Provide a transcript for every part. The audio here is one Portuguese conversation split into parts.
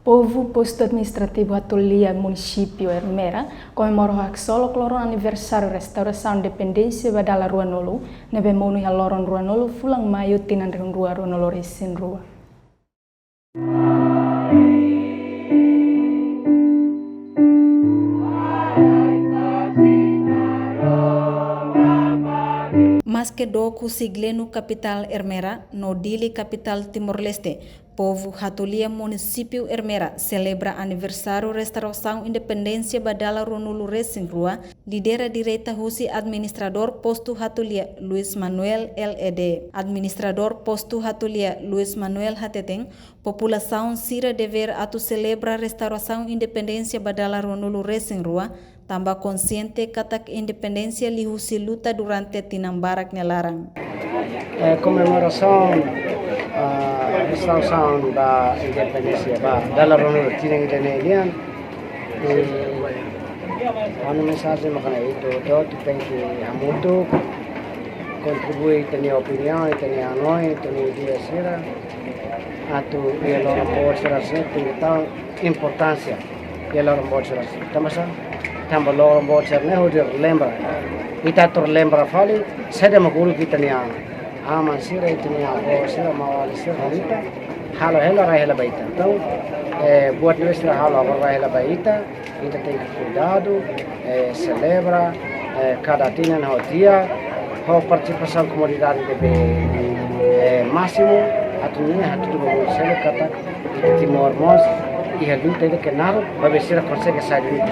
Povo posto administrativo Hatulia município Ermera comemora o solo cloron aniversário restauração dependência badala Rua Nolu nebe monu ya loron Rua Nolu fulang mayu tinan Rua Nolu resin Rua. Mas que doku siglenu capital Ermera, no dili capital Timor-Leste, povo Hatulia município Ermera celebra aniversário restauração independência badala Ronulu Racing Rua, lidera direita husi administrador posto Hatulia Luis Manuel LED. Administrador posto Hatulia Luis Manuel Hateteng, população sira dever atu celebra restauração independência badala Ronulu Racing Rua, tambah consciente katak independência li husi luta durante tinambarak nelarang. Comemoração restauração da independência dalam Ronulu tinang Indonesian ano mensagem makana itu tu penki hamutu contribui tani opinião tani anoi tani dia sira atu ia lorong buat serasa tentang importância ia lorong buat serasa tambah lorong buat serasa udah lembra kita terlembra fali saya makulu kita ni aman sira itu ni apa sira mawali sira kita halo rahela baita então buat nuestra halo rahela baita kita tem que cuidado celebra cada tina na dia ho participação comunidade de máximo atunya hatu do sele kata Timor Mos e a luta de que nada vai ser consegue sair do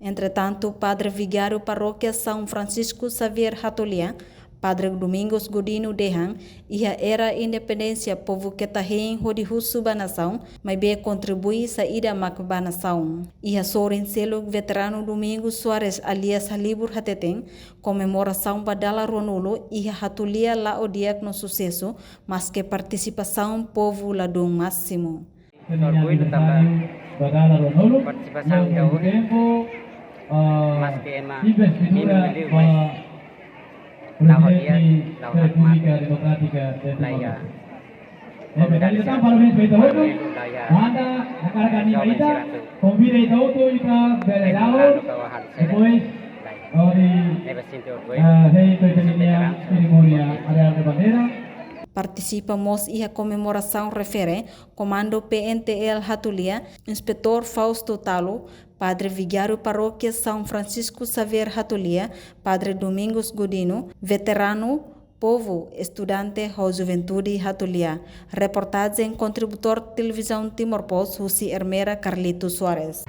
Entretanto, Padre Vigário Paróquia São Francisco Xavier Hatulia, Padre Domingos Godino Dehan, ia era independência povo que tahem hodi husu banação, mas be contribui saída mak banação. Ia sorin selo veterano Domingos Soares alias Halibur Hateteng, comemoração badala Ronulu ia Hatulia lá o diak no sucesso, mas que participação povo lá do máximo. Orgulho também participação da UNE, mas que ema minum beliau Lahodia, Lahormat, Laya, Participamos e a comemoração refere Comando PNTL Hatulia, Inspetor Fausto Talo, Padre Vigário Paróquia São Francisco Xavier Hatulia, Padre Domingos Godino, veterano, povo, estudante ou juventude Hatulia. Reportagem contributor televisão Timor Post, Husi Ermera Carlito Soares.